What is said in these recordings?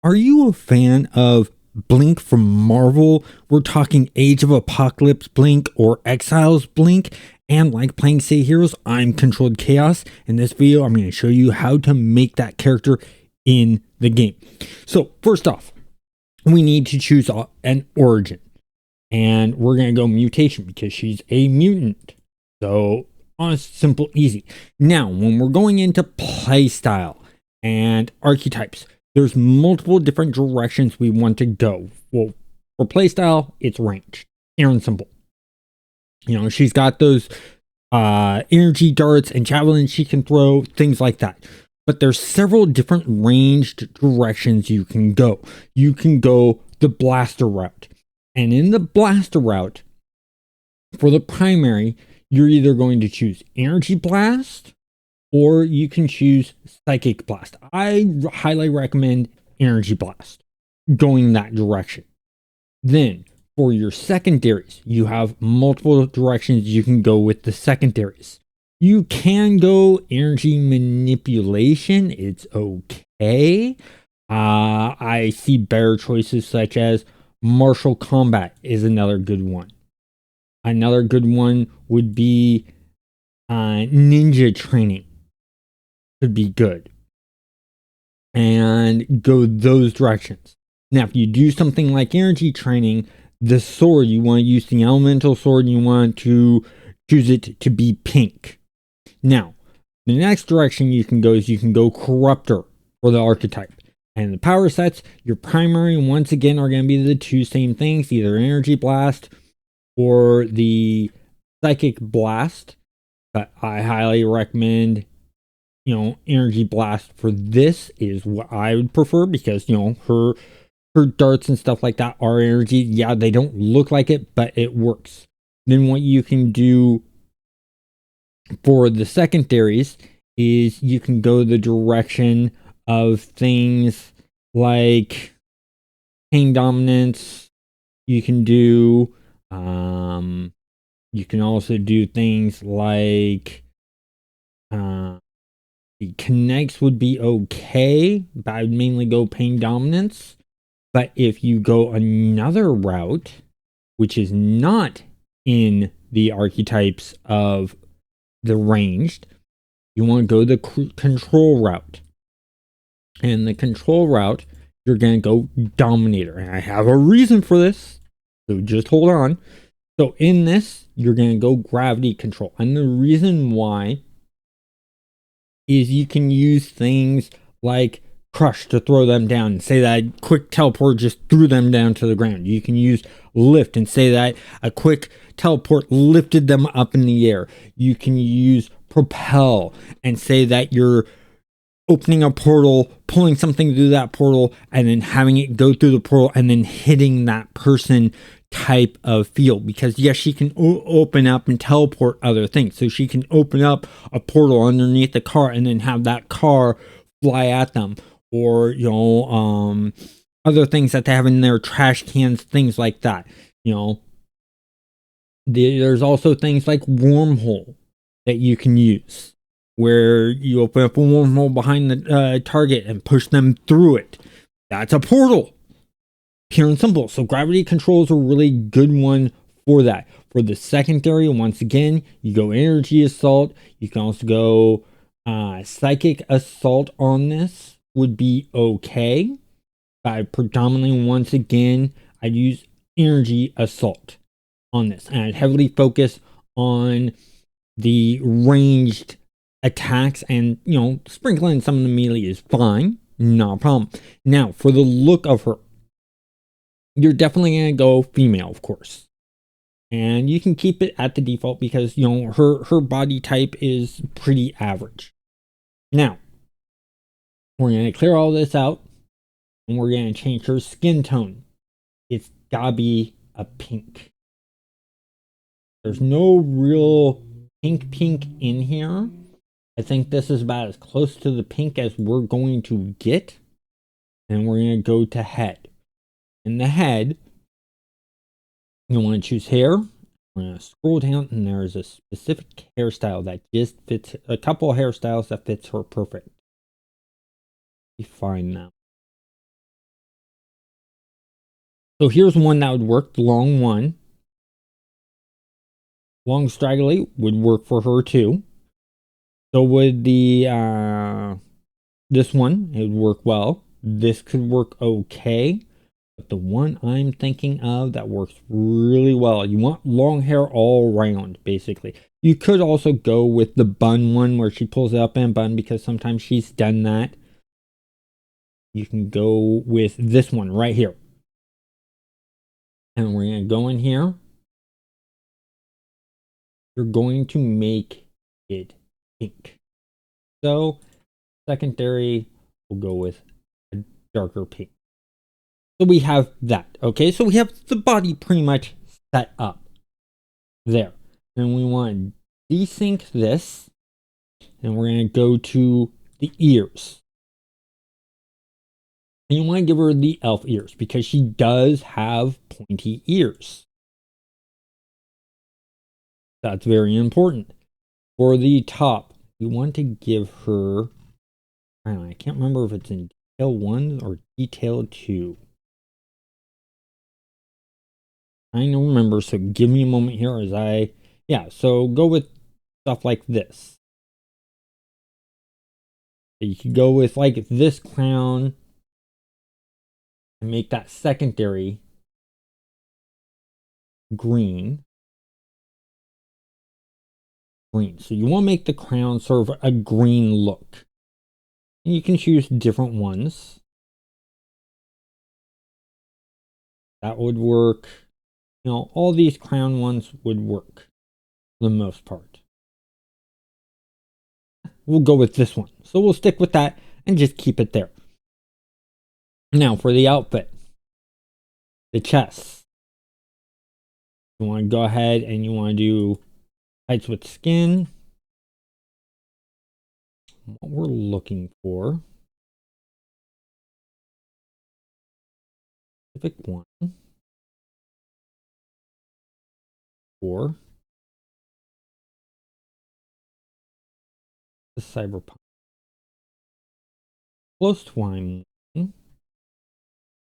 Are you a fan of Blink from Marvel? We're talking Age of Apocalypse Blink or Exiles Blink. And like playing Say Heroes, I'm Controlled Chaos. In this video, I'm going to show you how to make that character in the game. So first off, we need to choose an origin. And we're going to go mutation because she's a mutant. So honest, simple, easy. Now, when we're going into playstyle and archetypes, there's multiple different directions we want to go. Well, for playstyle, it's ranged. Pure and simple. You know, she's got those energy darts and javelins she can throw, things like that. But there's several different ranged directions you can go. You can go the blaster route. And in the blaster route, for the primary, you're either going to choose Energy Blast or you can choose Psychic Blast. I highly recommend Energy Blast, going that direction. Then, for your secondaries, you have multiple directions you can go with the secondaries. You can go Energy Manipulation, it's okay. I see better choices such as Martial Combat is another good one. Another good one would be Ninja Training. Could be good. And go those directions. Now, if you do something like Energy Training, the sword, you want to use the Elemental Sword, and you want to choose it to be pink. Now, the next direction you can go is you can go Corruptor for the archetype. And the power sets, your primary, once again, are going to be the two same things, either Energy Blast or the Psychic Blast. But I highly recommend, Energy Blast for this is what I would prefer because, her darts and stuff like that are energy. Yeah, they don't look like it, but it works. Then what you can do for the secondaries is you can go the direction of things like Pain Dominance. You can do, you can also do things like, the connects would be okay, but I would mainly go Pain Dominance. But if you go another route, which is not in the archetypes of the ranged, you want to go the control route. And the control route, you're going to go Dominator. And I have a reason for this, so just hold on. So in this, you're going to go Gravity Control. And the reason why is you can use things like Crush to throw them down and say that quick teleport just threw them down to the ground. You can use Lift and say that a quick teleport lifted them up in the air. You can use Propel and say that you're opening a portal, pulling something through that portal, and then having it go through the portal and then hitting that person type of field. Because yes, she can open up and teleport other things. So she can open up a portal underneath the car and then have that car fly at them. Or, other things that they have in their trash cans, things like that. There's also things like Wormhole that you can use, where you open up a wormhole behind the target and push them through it. That's a portal. Pure and simple. So Gravity Control is a really good one for that. For the secondary, once again, you go Energy Assault. You can also go Psychic Assault on this. Would be okay. I predominantly, once again, I'd use Energy Assault on this. And I'd heavily focus on the ranged attacks, and sprinkling some of the melee is fine, not a problem. Now, for the look of her, you're definitely going to go female, of course. And you can keep it at the default because, her body type is pretty average. Now, we're going to clear all this out, and we're going to change her skin tone. It's gotta be a pink. There's no real pink in here. I think this is about as close to the pink as we're going to get. And we're going to go to head. In the head, you want to choose hair. We're going to scroll down, and there's a specific hairstyle that just fits, a couple of hairstyles that fits her perfect. Be fine now. So here's one that would work, the long one. Long straggly would work for her too. So would the this one, it would work well. This could work okay. But the one I'm thinking of that works really well, you want long hair all around, basically. You could also go with the bun one where she pulls it up in a bun because sometimes she's done that. You can go with this one right here. And we're going to go in here. You're going to make it pink. So secondary, we'll go with a darker pink. So we have that. Okay, so we have the body pretty much set up there. And we want to desync this. And we're going to go to the ears. And you want to give her the elf ears because she does have pointy ears. That's very important. For the top, we want to give her, I can't remember if it's in detail 1 or detail 2. I don't remember, so give me a moment here as so go with stuff like this. You could go with like this crown and make that secondary green. So you want to make the crown sort of a green look. And you can choose different ones. That would work. All these crown ones would work for the most part. We'll go with this one. So we'll stick with that and just keep it there. Now for the outfit. The chest. You want to go ahead and you want to do tights with skin. What we're looking for. Specific one. For the cyberpunk. Close to what I'm looking.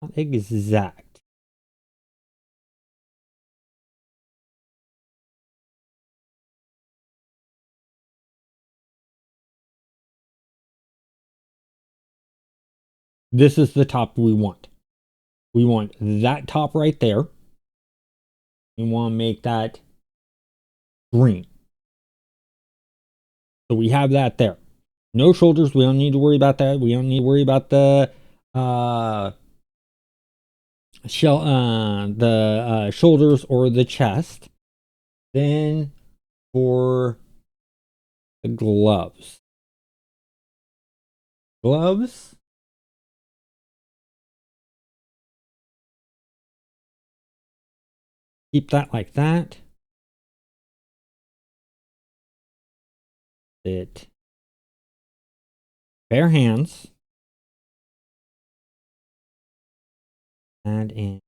Not exact. This is the top we want. We want that top right there. We want to make that green. So we have that there. No shoulders. We don't need to worry about that. We don't need to worry about the shoulders or the chest. Then for the gloves. Keep that like that. Bare hands. Add in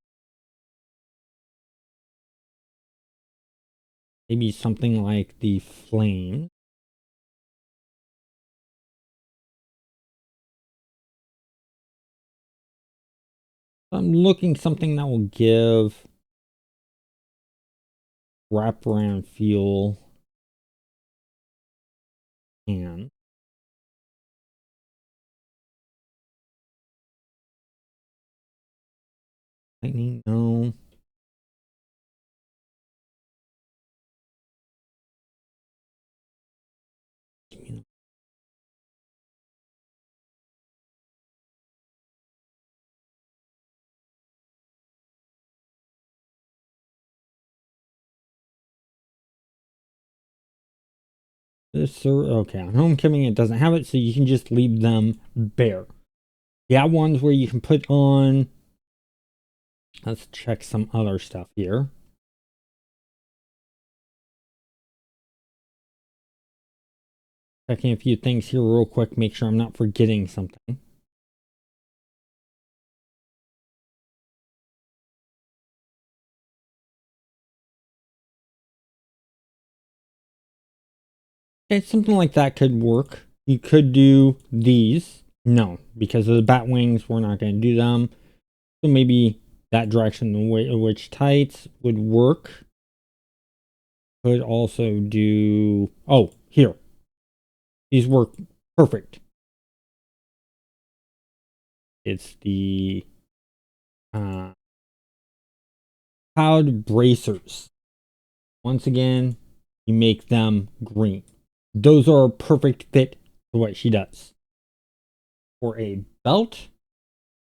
maybe something like the flame. I'm looking something that will give wraparound feel and lightning, no. Okay, on Homecoming it doesn't have it, so you can just leave them bare. You have ones where you can put on. Let's check some other stuff here. Checking a few things here real quick, make sure I'm not forgetting something. Okay, something like that could work. You could do these. No, because of the bat wings, we're not going to do them. So maybe that direction. The way which tights would work. Could also do, oh, here. These work perfect. It's the cloud bracers. Once again, you make them green. Those are a perfect fit for what she does. For a belt,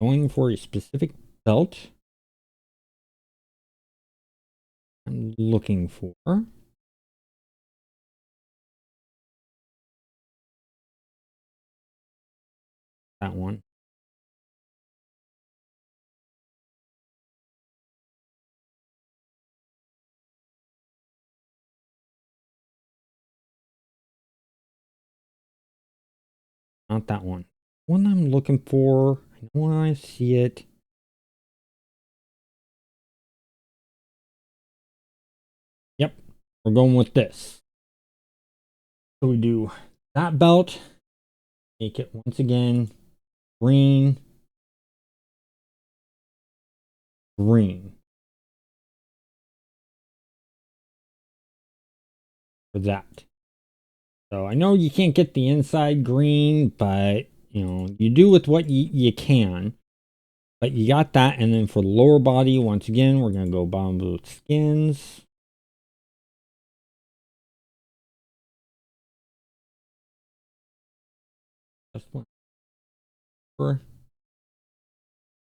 going for a specific belt, I'm looking for that one. Not that one. One I'm looking for, I know when I see it. Yep, we're going with this. So we do that belt, make it once again green, green. For that. So I know you can't get the inside green, but you know, you do with what you can. But you got that, and then for the lower body, once again, we're gonna go bottom boot skins.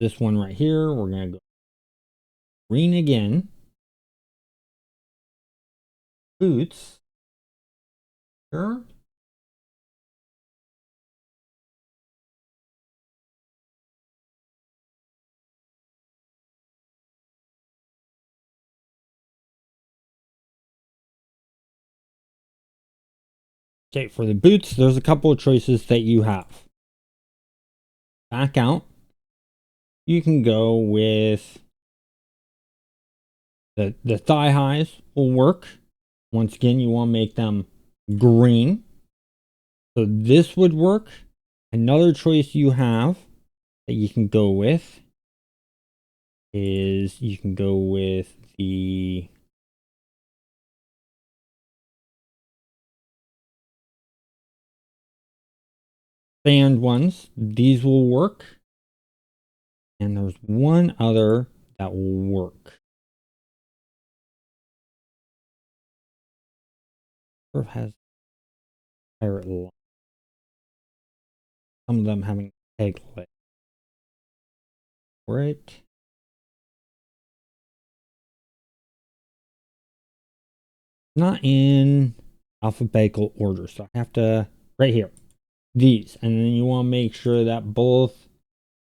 This one right here, we're gonna go green again. Boots. Sure. Okay, for the boots, there's a couple of choices that you have. Back out. You can go with the thigh highs will work. Once again, you want to make them green. So this would work. Another choice you have that you can go with is you can go with the band ones. These will work. And there's one other that will work. Sort of has pirate line. Some of them having peg leg. Right. Not in alphabetical order, so I have to right here. These, and then you want to make sure that both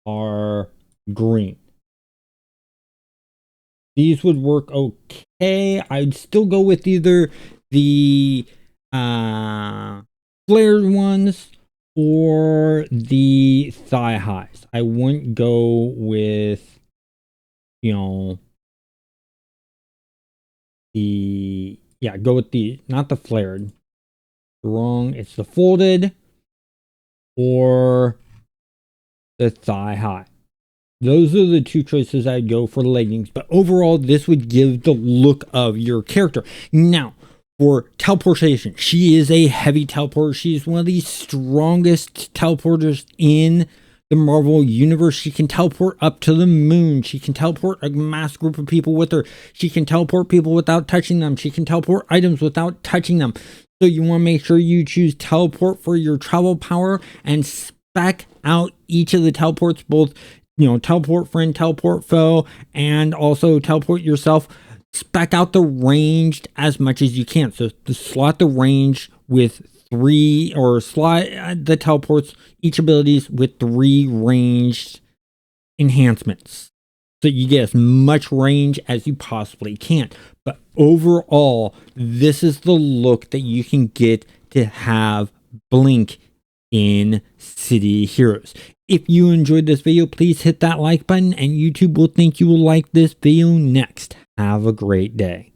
are green. These would work okay. I'd still go with either the flared ones or the thigh highs. I wouldn't go with, you know, go with the, not the flared. Wrong. It's the folded or the thigh high. Those are the two choices I'd go for the leggings, but overall, this would give the look of your character. Now, for teleportation, she is a heavy teleporter. She's one of the strongest teleporters in the Marvel Universe. She can teleport up to the moon. She can teleport a mass group of people with her. She can teleport people without touching them. She can teleport items without touching them. So you want to make sure you choose teleport for your travel power and spec out each of the teleports, both, you know, teleport friend, teleport foe, and also teleport yourself. Spec out the ranged as much as you can. So to slot the range with 3, or slot the teleports, each abilities with 3 ranged enhancements. So you get as much range as you possibly can. But overall, this is the look that you can get to have Blink in City Heroes. If you enjoyed this video, please hit that like button, and YouTube will think you will like this video next. Have a great day.